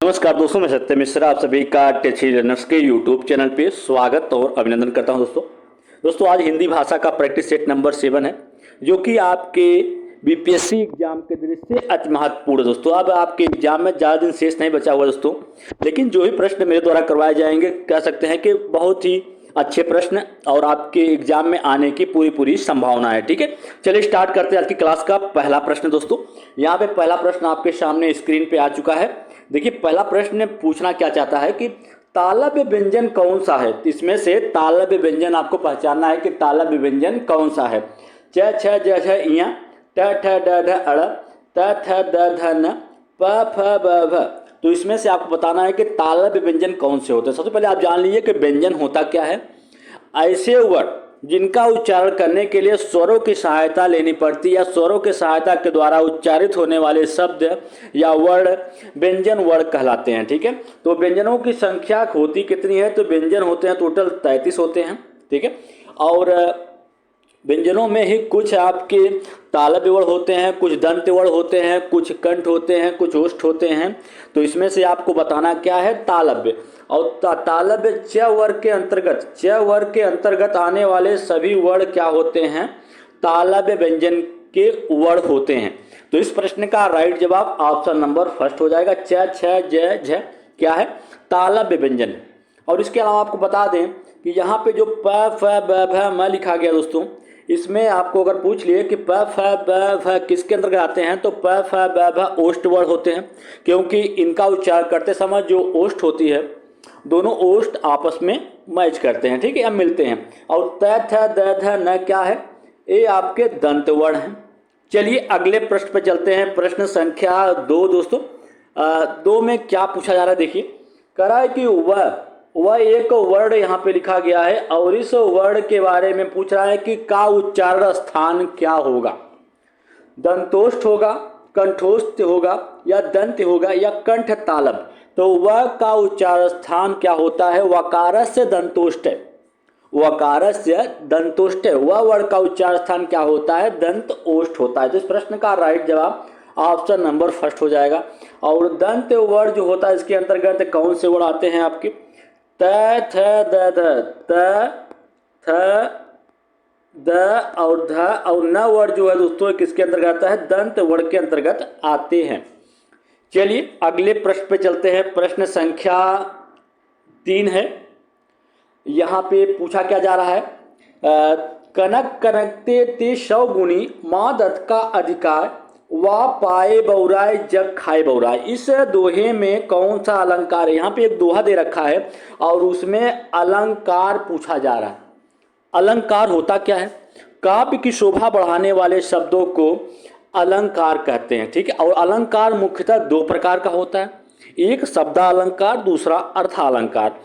नमस्कार दोस्तों, मैं सत्य मिश्रा आप सभी का टेची लर्नर्स के यूट्यूब चैनल पे स्वागत और अभिनंदन करता हूं। दोस्तों आज हिंदी भाषा का प्रैक्टिस सेट नंबर 7 है, जो कि आपके बीपीएससी एग्जाम के दृष्टि से अति महत्वपूर्ण है। दोस्तों अब आपके एग्जाम में ज़्यादा दिन शेष नहीं बचा हुआ दोस्तों, लेकिन जो ही प्रश्न मेरे द्वारा करवाए जाएंगे कह सकते हैं कि बहुत ही अच्छे प्रश्न और आपके एग्जाम में आने की पूरी संभावना है। ठीक है, चलिए स्टार्ट करते हैं आज की क्लास का पहला प्रश्न। दोस्तों यहाँ पे पहला प्रश्न आपके सामने स्क्रीन पे आ चुका है। देखिए पहला प्रश्न पूछना क्या चाहता है कि तालव्य व्यंजन कौन सा है। इसमें से तालव्य व्यंजन आपको पहचानना है कि तालव्य व्यंजन कौन सा है। च छ ज छ इया ट ठ ड ढ अड़ त थ द ध न प फ ब भ। तो इसमें से आपको बताना है कि तालव्य व्यंजन कौन से होते हैं। सबसे पहले आप जान लीजिए कि व्यंजन होता क्या है। ऐसे वर्ड जिनका उच्चारण करने के लिए स्वरों की सहायता लेनी पड़ती है या स्वरों की सहायता के द्वारा उच्चारित होने वाले शब्द या वर्ड व्यंजन वर्ड कहलाते हैं। ठीक है, तो व्यंजनों की संख्या होती कितनी है, तो व्यंजन होते हैं टोटल 33 होते हैं। ठीक है, और व्यंजनों में ही कुछ आपके तालव्य वर्ण होते हैं, कुछ दंत वर्ण होते हैं, कुछ कंठ होते हैं, कुछ ओष्ठ होते हैं। तो इसमें से आपको बताना क्या है, तालव्य। और तालव्य च वर्ग के अंतर्गत आने वाले सभी वर्ण क्या होते हैं, तालव्य व्यंजन के वर्ण होते हैं। तो इस प्रश्न का राइट जवाब ऑप्शन नंबर फर्स्ट हो जाएगा। च छ ज झ क्या है, तालव्य व्यंजन। और इसके अलावा आपको बता दें कि यहाँ पे जो प फ ब भ म लिखा गया दोस्तों, इसमें आपको अगर पूछ लिए कि प फ ब भ किसके अंतर्गत आते हैं, तो प फ ब भ ओष्ठ वर्ण होते हैं, क्योंकि इनका उच्चारण करते समय जो ओष्ठ होती है दोनों ओष्ठ आपस में मैच करते हैं। ठीक है, अब मिलते हैं। और त थ द ध न क्या है, ये आपके दंत वर्ण हैं। चलिए अगले प्रश्न पर चलते हैं। प्रश्न संख्या 2 दोस्तों। 2 में क्या पूछा जा रहा है, देखिए कह रहा है कि वह एक वर्ण यहाँ पे लिखा गया है और इस वर्ण के बारे में पूछ रहा है कि का उच्चारण स्थान क्या होगा। दंतोष्ठ होगा, कंठोष्ठ होगा या दंत होगा या कंठ तालव्य। तो वह का उच्चारण स्थान क्या होता है, वकारस्य दंतोष्ठ है। वकारस्य दंतोष्ठ है, वह वर्ण का उच्चारण स्थान क्या होता है, दंत ओष्ठ होता है। तो इस प्रश्न का राइट जवाब ऑप्शन नंबर फर्स्ट हो जाएगा। और दंत वर्ण जो होता है इसके अंतर्गत कौन से वर्ण आते हैं आपके, त थ द ध, त थ द और ध और न वर्ण जो है दोस्तों किसके अंतर्गत आता है, दंत वर्ण के अंतर्गत आते हैं। चलिए अगले प्रश्न पे चलते हैं। प्रश्न संख्या 3 है। यहाँ पे पूछा क्या जा रहा है, कनक कनकते ते 100 गुणी माँ दत्त का अधिकार वा पाए बौराए जग खाए बौराए। इस दोहे में कौन सा अलंकार है। यहाँ पे एक दोहा दे रखा है और उसमें अलंकार पूछा जा रहा है। अलंकार होता क्या है, काव्य की शोभा बढ़ाने वाले शब्दों को अलंकार कहते हैं। ठीक है, और अलंकार मुख्यतः 2 प्रकार का होता है, एक शब्दालंकार, दूसरा अर्थालंकार।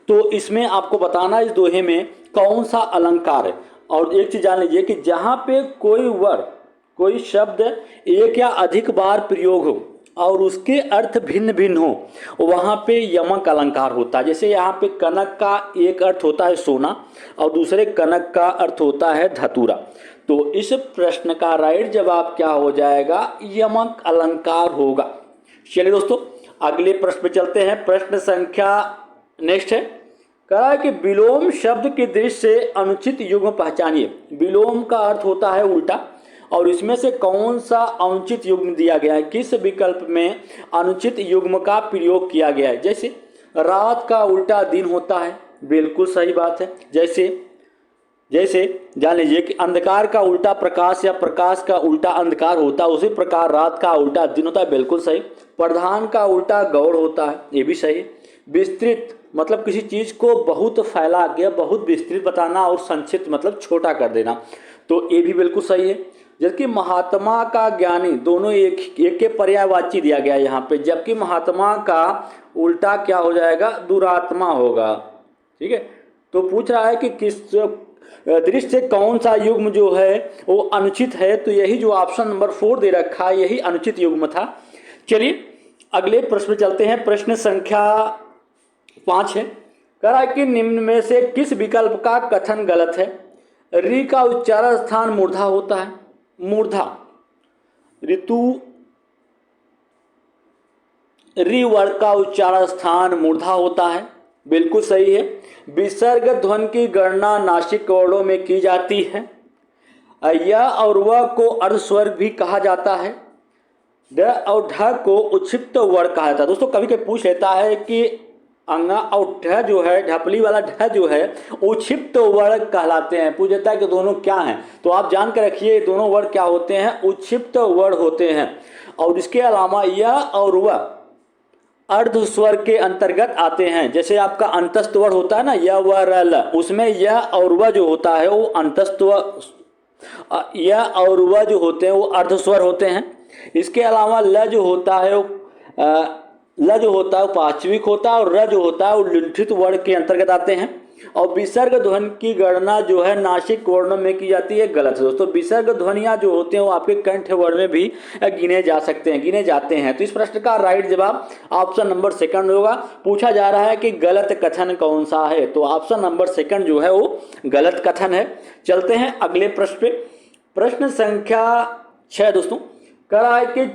तो इसमें आपको बताना इस दोहे में कौन सा अलंकार है। और एक चीज जान लीजिए कि जहाँ पे कोई वर्ड कोई शब्द एक या अधिक बार प्रयोग हो और उसके अर्थ भिन्न भिन्न हो, वहाँ पे यमक अलंकार होता है। जैसे यहाँ पे कनक का एक अर्थ होता है सोना और दूसरे कनक का अर्थ होता है धतूरा। तो इस प्रश्न का राइट जवाब क्या हो जाएगा, यमक अलंकार होगा। चलिए दोस्तों अगले प्रश्न पे चलते हैं। प्रश्न संख्या नेक्स्ट है, कहा है कि विलोम शब्द की दृष्टि से अनुचित युग्म पहचानिए। विलोम का अर्थ होता है उल्टा, और इसमें से कौन सा अनुचित युग्म दिया गया है, किस विकल्प में अनुचित युग्म का प्रयोग किया गया है। जैसे रात का उल्टा दिन होता है, बिल्कुल सही बात है। जैसे जान लीजिए कि अंधकार का उल्टा प्रकाश या प्रकाश का उल्टा अंधकार होता है, उसी प्रकार रात का उल्टा दिन होता है, बिल्कुल सही। प्रधान का उल्टा गौड़ होता है, ये भी सही। विस्तृत मतलब किसी चीज को बहुत फैला के बहुत विस्तृत बताना और संक्षिप्त मतलब छोटा कर देना, तो ये भी बिल्कुल सही है। जबकि महात्मा का ज्ञानी दोनों एक के पर्यायवाची दिया गया है यहाँ पे, जबकि महात्मा का उल्टा क्या हो जाएगा, दुरात्मा होगा। ठीक है, तो पूछ रहा है कि किस दृष्टि से कौन सा युग्म जो है वो अनुचित है, तो यही जो ऑप्शन नंबर 4 दे रखा है यही अनुचित युग्म था। चलिए अगले प्रश्न चलते हैं। प्रश्न संख्या 5 है, कह रहा है कि निम्न में से किस विकल्प का कथन गलत है। री का उच्चारण स्थान मूर्धा होता है, मूर्धा ऋतु री वर्ण का उच्चारण स्थान मूर्धा होता है, बिल्कुल सही है। विसर्ग ध्वनि की गणना नासिक वर्णों में की जाती है। य और व को अर्ध स्वर भी कहा जाता है। ड और ढ को उच्छिष्ट वर्ण कहा जाता है। दोस्तों कभी कभी पूछ लेता है कि अंगा और ढ जो है, ढपली वाला ढ जो है, उच्छिष्ट वर्ण कहलाते हैं। पूछ लेता है कि दोनों क्या हैं, तो आप जान कर रखिए दोनों वर्ण क्या होते हैं, उच्छिष्ट वर्ण होते हैं। और इसके अलावा य और व अर्ध स्वर के अंतर्गत आते हैं। जैसे आपका अंतस्थ वर्ण होता है ना, य व र ल, उसमें य और व जो होता है वो अंतस्थ य और व जो होते हैं वो अर्ध स्वर होते हैं। इसके अलावा ल जो होता है वो ल जो होता है वो पांचविक होता है, और र जो होता है वो लुंठित वर्ण के अंतर्गत आते हैं। और विसर्ग ध्वनि की गणना जो है नासिक वर्णों में की जाती है, गलत है दोस्तों। विसर्ग ध्वनियां जो होते हैं वो आपके कंठ वर्ण में भी गिने जा सकते हैं, गिने जाते हैं। तो इस प्रश्न का राइट जवाब ऑप्शन नंबर सेकंड होगा। पूछा जा रहा है कि गलत कथन कौन सा है, तो ऑप्शन नंबर सेकंड जो है वो गलत कथन है। चलते हैं अगले प्रश्न पे। प्रश्न संख्या 6 दोस्तों कह रहा है कि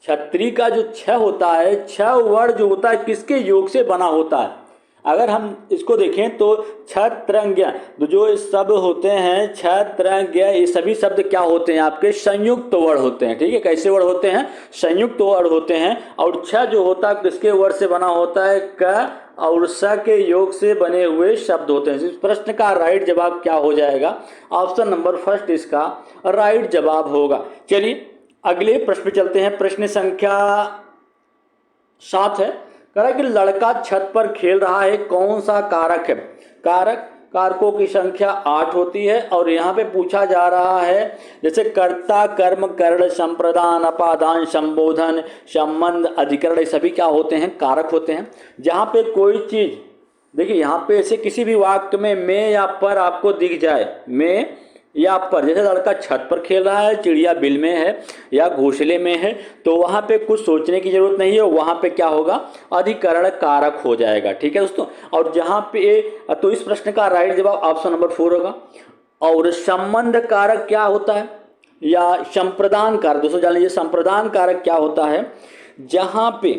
छतरी का जो छ होता है, छ वर्ण जो होता है किसके योग से बना होता है। अगर हम इसको देखें तो छत्रंग, तो जो शब्द होते हैं छत्रंग, ये सभी शब्द क्या होते हैं, आपके संयुक्त वर्ण होते हैं। ठीक है, कैसे वर्ण होते हैं, संयुक्त वर्ण होते हैं। और छ जो होता है किसके वर्ण से बना होता है, क और स के योग से बने हुए शब्द होते हैं। इस प्रश्न का राइट जवाब क्या हो जाएगा, ऑप्शन नंबर फर्स्ट इसका राइट जवाब होगा। चलिए अगले प्रश्न पे चलते हैं। प्रश्न संख्या 7 है, कह रहा है कि लड़का छत पर खेल रहा है, कौन सा कारक है। कारकों की संख्या 8 होती है। और यहाँ पे पूछा जा रहा है जैसे कर्ता, कर्म, कर्ण, संप्रदान, अपादान, संबोधन, संबंध, अधिकरण, सभी क्या होते हैं, कारक होते हैं। जहाँ पे कोई चीज, देखिए यहाँ पे ऐसे किसी भी वाक्य में या पर आपको दिख जाए, में या पर, जैसे लड़का छत पर खेल रहा है, चिड़िया बिल में है या घोंसले में है, तो वहाँ पे कुछ सोचने की जरूरत नहीं है, वहाँ पे क्या होगा, अधिकरण कारक हो जाएगा। ठीक है दोस्तों। और जहाँ पे, तो इस प्रश्न का राइट जवाब ऑप्शन नंबर 4 होगा। और संबंध कारक क्या होता है या संप्रदान कारक, दोस्तों जान लीजिए संप्रदान कारक क्या होता है, जहाँ पे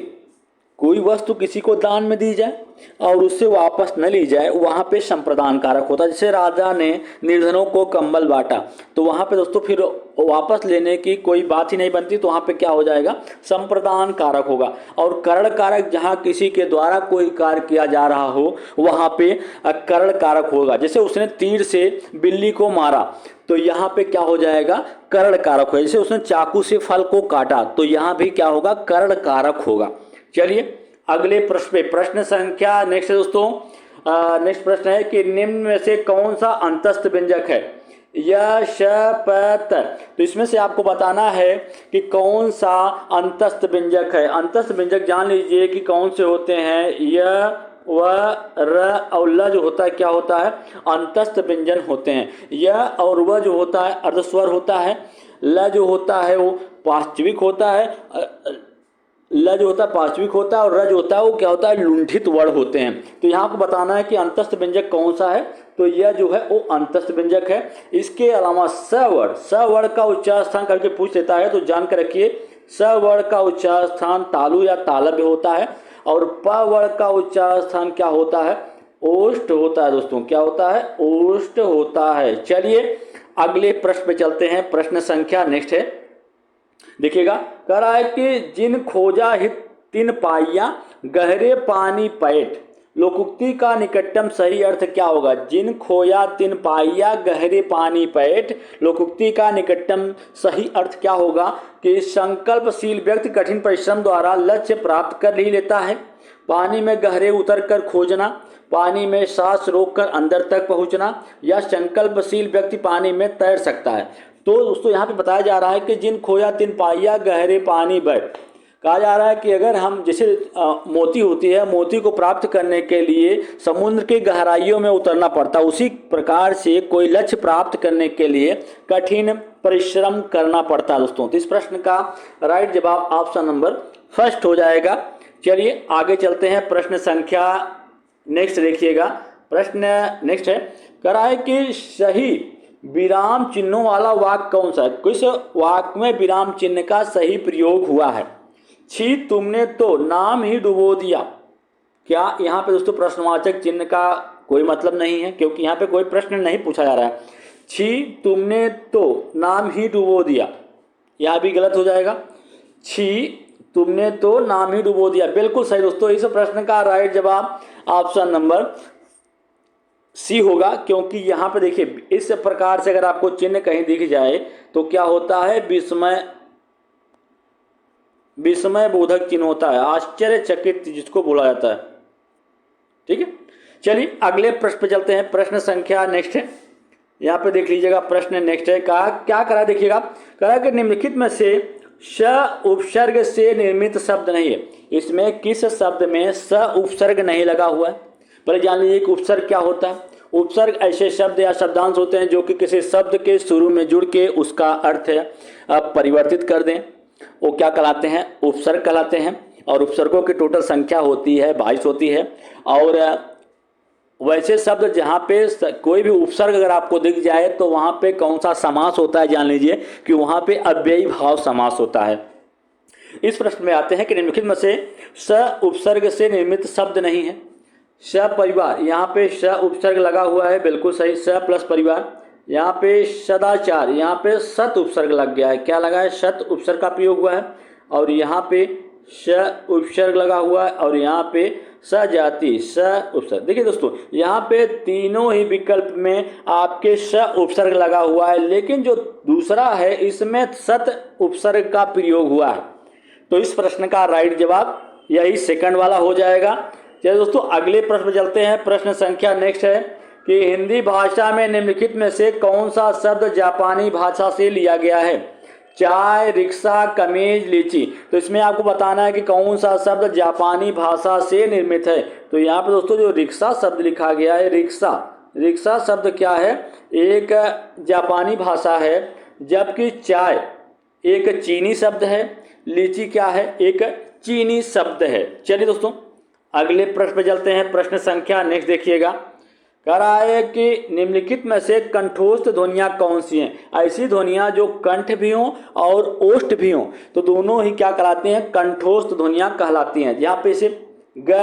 कोई वस्तु किसी को दान में दी जाए और उससे वापस न ली जाए, वहाँ पे संप्रदान कारक होता है। जैसे राजा ने निर्धनों को कंबल बांटा, तो वहाँ पे दोस्तों फिर वापस लेने की कोई बात ही नहीं बनती, तो वहाँ पे क्या हो जाएगा, संप्रदान कारक होगा। और करण कारक, जहाँ किसी के द्वारा कोई कार्य किया जा रहा हो, वहाँ पे करण कारक होगा। जैसे उसने तीर से बिल्ली को मारा, तो यहाँ पे क्या हो जाएगा, करण कारक होगा। जैसे उसने चाकू से फल को काटा, तो यहाँ भी क्या होगा, करण कारक होगा। चलिए अगले प्रश्न पे, प्रश्न संख्या नेक्स्ट है दोस्तों। नेक्स्ट प्रश्न है कि निम्न में से कौन सा अंतस्थ व्यंजक है, य, श, प, त। तो इसमें से आपको बताना है कि कौन सा अंतस्थ व्यंजक है। अंतस्थ व्यंजक जान लीजिए कि कौन से होते हैं, य, व, र और ल जो होता है क्या होता है, अंतस्थ व्यंजन होते हैं। य और व जो होता है अर्धस्वर होता है, ल जो होता है वो पार्श्विक होता है, ल जो होता है पार्श्विक होता है, और र जो होता है वो क्या होता है, लुंठित वर्ण होते हैं। तो यहाँ आपको बताना है कि अंतस्थ व्यंजक कौन सा है, तो यह जो है वो अंतस्थ व्यंजक है। इसके अलावा स वर्ण का उच्चार स्थान करके पूछ लेता है, तो जान कर रखिए स वर्ण का उच्चार स्थान तालु या तालव्य होता है। और प वर्ण का उच्चार स्थान क्या होता है, ओष्ठ होता है दोस्तों, क्या होता है, ओष्ठ होता है। चलिए अगले प्रश्न पे चलते हैं। प्रश्न संख्या नेक्स्ट है, देखिएगा, कह रहा है कि जिन खोजा हित तिन पाइया, गहरे पानी पैठ। लोकोक्ति का निकटतम सही अर्थ क्या होगा, जिन खोया तिन पाइया, गहरे पानी पैठ। लोकोक्ति का निकटतम सही अर्थ क्या होगा कि संकल्पशील व्यक्ति कठिन परिश्रम द्वारा लक्ष्य प्राप्त कर ही लेता है। पानी में गहरे उतरकर खोजना, पानी में सांस रोककर अंदर तक पहुंचना, या संकल्पशील व्यक्ति पानी में तैर सकता है। तो दोस्तों यहाँ पे बताया जा रहा है कि जिन खोया तिन पाइया, गहरे पानी बैठ। कहा जा रहा है कि अगर हम, जैसे मोती होती है, मोती को प्राप्त करने के लिए समुद्र की गहराइयों में उतरना पड़ता है, उसी प्रकार से कोई लक्ष्य प्राप्त करने के लिए कठिन परिश्रम करना पड़ता है दोस्तों। तो इस प्रश्न का राइट जवाब ऑप्शन नंबर फर्स्ट हो जाएगा। चलिए आगे चलते हैं। प्रश्न संख्या नेक्स्ट देखिएगा, प्रश्न नेक्स्ट है, कह रहा है कि सही विराम चिन्हों वाला वाक्य कौन सा है, किस वाक्य में विराम चिन्ह का सही प्रयोग हुआ है। छी तुमने तो नाम ही डुबो दिया। क्या यहाँ पे दोस्तों प्रश्नवाचक चिन्ह का कोई मतलब नहीं है, क्योंकि यहाँ पे कोई प्रश्न नहीं पूछा जा रहा है। छी तुमने तो नाम ही डुबो दिया, यहाँ भी गलत हो जाएगा। छी तुमने तो नाम ही डुबो दिया, बिल्कुल सही दोस्तों। इस प्रश्न का राइट जवाब ऑप्शन नंबर सी होगा, क्योंकि यहाँ पे देखिए इस प्रकार से अगर आपको चिन्ह कहीं दिख जाए तो क्या होता है, विस्मय बोधक चिन्ह होता है, आश्चर्यचकित जिसको बोला जाता है। ठीक है, चलिए अगले प्रश्न पे चलते हैं। प्रश्न संख्या नेक्स्ट है, यहाँ पे देख लीजिएगा। प्रश्न नेक्स्ट है, कहा क्या करा, देखिएगा, कहा कि निम्नलिखित में से स उपसर्ग से निर्मित शब्द नहीं है। इसमें किस शब्द में स उपसर्ग नहीं लगा हुआ है? पहले जान लीजिए कि उपसर्ग क्या होता है। उपसर्ग ऐसे शब्द या शब्दांश होते हैं जो कि किसी शब्द के शुरू में जुड़ के उसका अर्थ परिवर्तित कर दें, वो क्या कहलाते हैं, उपसर्ग कहलाते हैं। और उपसर्गों की टोटल संख्या होती है 22 होती है। और वैसे शब्द जहाँ पे कोई भी उपसर्ग अगर आपको दिख जाए तो वहाँ पे कौन सा समास होता है, जान लीजिए कि वहाँ पे अव्ययी भाव समास होता है। इस प्रश्न में आते हैं कि निम्नलिखित में से स उपसर्ग से निर्मित शब्द नहीं है। स परिवार, यहाँ पे स उपसर्ग लगा हुआ है, बिल्कुल सही, स प्लस परिवार। यहाँ पे सदाचार, यहाँ पे सत उपसर्ग लग गया है, क्या लगा है, सत उपसर्ग का प्रयोग हुआ है। और यहाँ पे स उपसर्ग लगा हुआ है, और यहाँ पे सजाति स उपसर्ग। देखिए दोस्तों, यहाँ पे तीनों ही विकल्प में आपके स उपसर्ग लगा हुआ है, लेकिन जो दूसरा है इसमें सत उपसर्ग का प्रयोग हुआ है। तो इस प्रश्न का राइट जवाब यही सेकंड वाला हो जाएगा। चलिए दोस्तों अगले प्रश्न में चलते हैं। प्रश्न संख्या नेक्स्ट है कि हिंदी भाषा में निम्नलिखित में से कौन सा शब्द जापानी भाषा से लिया गया है? चाय, रिक्शा, कमीज, लीची। तो इसमें आपको बताना है कि कौन सा शब्द जापानी भाषा से निर्मित है। तो यहाँ पे दोस्तों जो रिक्शा शब्द लिखा गया है, रिक्शा शब्द क्या है, एक जापानी भाषा है, जबकि चाय एक चीनी शब्द है, लीची क्या है, एक चीनी शब्द है। चलिए दोस्तों अगले प्रश्न पे चलते हैं। प्रश्न संख्या नेक्स्ट देखिएगा, कह रहा है कि निम्नलिखित में से कंठोस्थ ध्वनियाँ कौन सी हैं? ऐसी ध्वनियाँ जो कंठ भी हों और ओष्ठ भी हों, तो दोनों ही क्या कहलाती हैं, कंठोस्थ ध्वनियाँ कहलाती हैं। यहाँ पे सिर्फ ग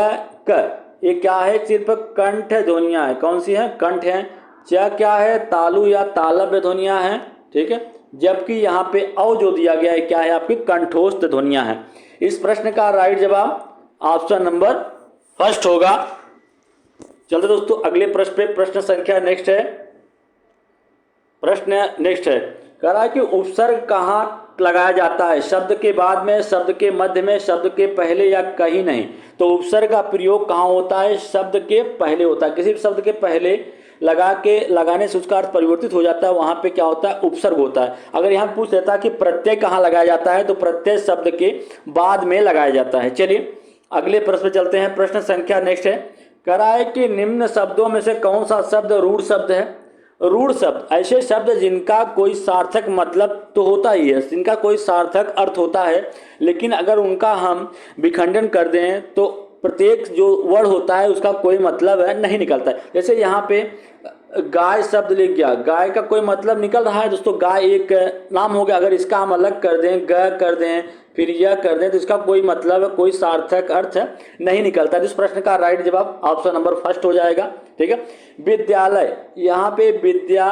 क ये क्या है, सिर्फ कंठ ध्वनियाँ है। कौन सी हैं, कंठ हैं। च क्या है, तालु या तालव्य ध्वनियाँ हैं। ठीक है, जबकि यहाँ पे औ जो दिया गया है क्या है, आपकी कंठोस्थ ध्वनियाँ हैं। इस प्रश्न का राइट जवाब ऑप्शन नंबर फर्स्ट होगा। चलते दोस्तों अगले प्रश्न पे। प्रश्न संख्या नेक्स्ट है, प्रश्न नेक्स्ट है, कह रहा है कि उपसर्ग कहाँ लगाया जाता है? शब्द के बाद में, शब्द के मध्य में, शब्द के पहले या कहीं नहीं? तो उपसर्ग का प्रयोग कहाँ होता है? शब्द के पहले होता है। किसी भी शब्द के पहले लगाने से उसका अर्थ परिवर्तित हो जाता है, वहाँ पे क्या होता है, उपसर्ग होता है। अगर यहाँ पूछ लेता है कि प्रत्यय कहाँ लगाया जाता है, तो प्रत्यय शब्द के बाद में लगाया जाता है। चलिए अगले प्रश्न पे चलते हैं। प्रश्न संख्या नेक्स्ट है, कह रहा है कि निम्न शब्दों में से कौन सा शब्द रूढ़ शब्द है? रूढ़ शब्द ऐसे शब्द जिनका कोई सार्थक मतलब तो होता ही है, जिनका कोई सार्थक अर्थ होता है, लेकिन अगर उनका हम विखंडन कर दें तो प्रत्येक जो वर्ड होता है उसका कोई मतलब है नहीं निकलता है। जैसे यहाँ पे गाय शब्द लिख गया, गाय का कोई मतलब निकल रहा है दोस्तों, गाय एक नाम हो गया। अगर इसका हम अलग कर दें, ग कर दें, फिर यह कर दें, तो इसका कोई मतलब, कोई सार्थक अर्थ नहीं निकलता। इस प्रश्न का राइट जवाब ऑप्शन नंबर फर्स्ट हो जाएगा। ठीक है, विद्यालय, यहाँ पे विद्या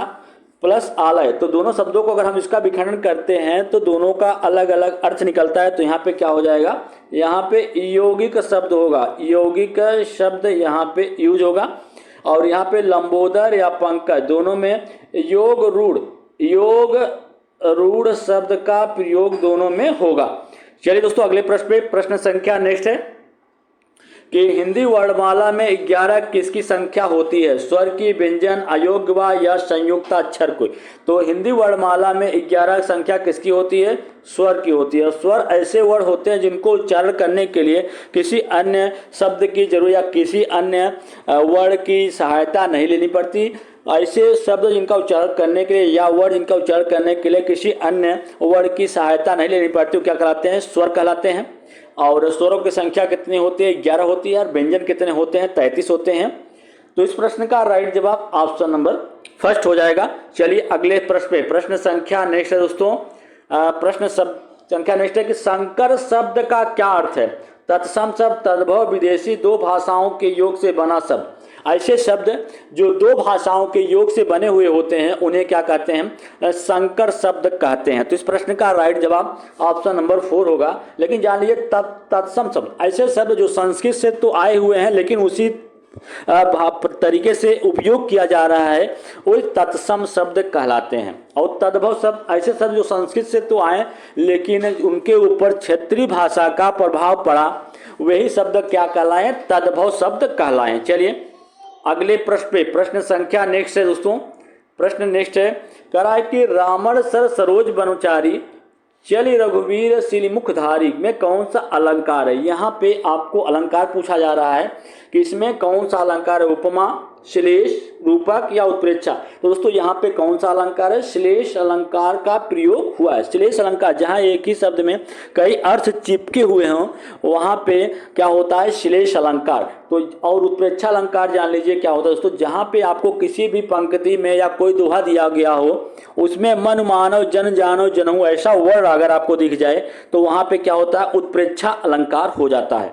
प्लस आलय, तो दोनों शब्दों को अगर हम इसका विखंडन करते हैं तो दोनों का अलग अलग अर्थ निकलता है। तो यहाँ पे क्या हो जाएगा, यहाँ पे यौगिक शब्द होगा, यौगिक शब्द यहाँ पे यूज होगा। और यहाँ पे लंबोदर या पंकज, दोनों में योग रूढ़ शब्द का प्रयोग दोनों में होगा। चलिए दोस्तों अगले प्रश्न पे। प्रश्न संख्या नेक्स्ट है कि हिंदी वर्णमाला में 11 किसकी संख्या होती है? स्वर की, व्यंजन, अयोग्य व या संयुक्त अक्षर को? तो हिंदी वर्णमाला में 11 संख्या किसकी होती है? स्वर की होती है। स्वर ऐसे वर्ड होते हैं जिनको उच्चारण करने के लिए किसी अन्य शब्द की जरूरत या किसी अन्य वर्ड की सहायता नहीं लेनी पड़ती। ऐसे शब्द जिनका उच्चारण करने के लिए या वर्ड जिनका उच्चारण करने के लिए किसी अन्य वर्ड की सहायता नहीं लेनी पड़ती, क्या कहलाते हैं? स्वर कहलाते हैं। और स्वरों की संख्या कितनी होती है? 11 होती है। और व्यंजन कितने होते हैं? 33 होते हैं। तो इस प्रश्न का राइट जवाब ऑप्शन नंबर फर्स्ट हो जाएगा। चलिए अगले प्रश्न पे। प्रश्न संख्या नेक्स्ट है दोस्तों, प्रश्न संख्या नेक्स्ट है कि संकर शब्द का क्या अर्थ है? तत्सम शब्द, तद्भव, विदेशी, दो भाषाओं के योग से बना शब्द। ऐसे शब्द जो दो भाषाओं के योग से बने हुए होते हैं उन्हें क्या कहते हैं? संकर शब्द कहते हैं। तो इस प्रश्न का राइट जवाब ऑप्शन नंबर 4 होगा। लेकिन जान लीजिए तत्सम शब्द ऐसे शब्द जो संस्कृत से तो आए हुए हैं लेकिन उसी तरीके से उपयोग किया जा रहा है वो तत्सम शब्द कहलाते हैं। और तद्भव शब्द ऐसे शब्द जो संस्कृत से तो आए लेकिन उनके ऊपर क्षेत्रीय भाषा का प्रभाव पड़ा, वही शब्द क्या कहलाए? तद्भव शब्द कहलाए। चलिए अगले प्रश्न पे, प्रश्न संख्या नेक्स्ट है दोस्तों। प्रश्न नेक्स्ट है, कह रहा है कि रामण सर सरोज बनचारी चली रघुवीर सिलिमुखधारी में कौन सा अलंकार है? यहाँ पे आपको अलंकार पूछा जा रहा है कि इसमें कौन सा अलंकार है? उपमा, श्लेष, रूपक या उत्प्रेक्षा? तो दोस्तों यहाँ पे कौन सा अलंकार है? श्लेष अलंकार का प्रयोग हुआ है। श्लेष अलंकार जहाँ एक ही शब्द में कई अर्थ चिपके हुए हों वहाँ पे क्या होता है? श्लेष अलंकार। तो और उत्प्रेक्षा अलंकार जान लीजिए क्या होता है दोस्तों? जहाँ पे आपको किसी भी पंक्ति में या कोई दोहा दिया गया हो उसमें मन मानव जन जानो जनहु ऐसा वर्ड अगर आपको दिख जाए तो वहाँ पे क्या होता है? उत्प्रेक्षा अलंकार हो जाता है।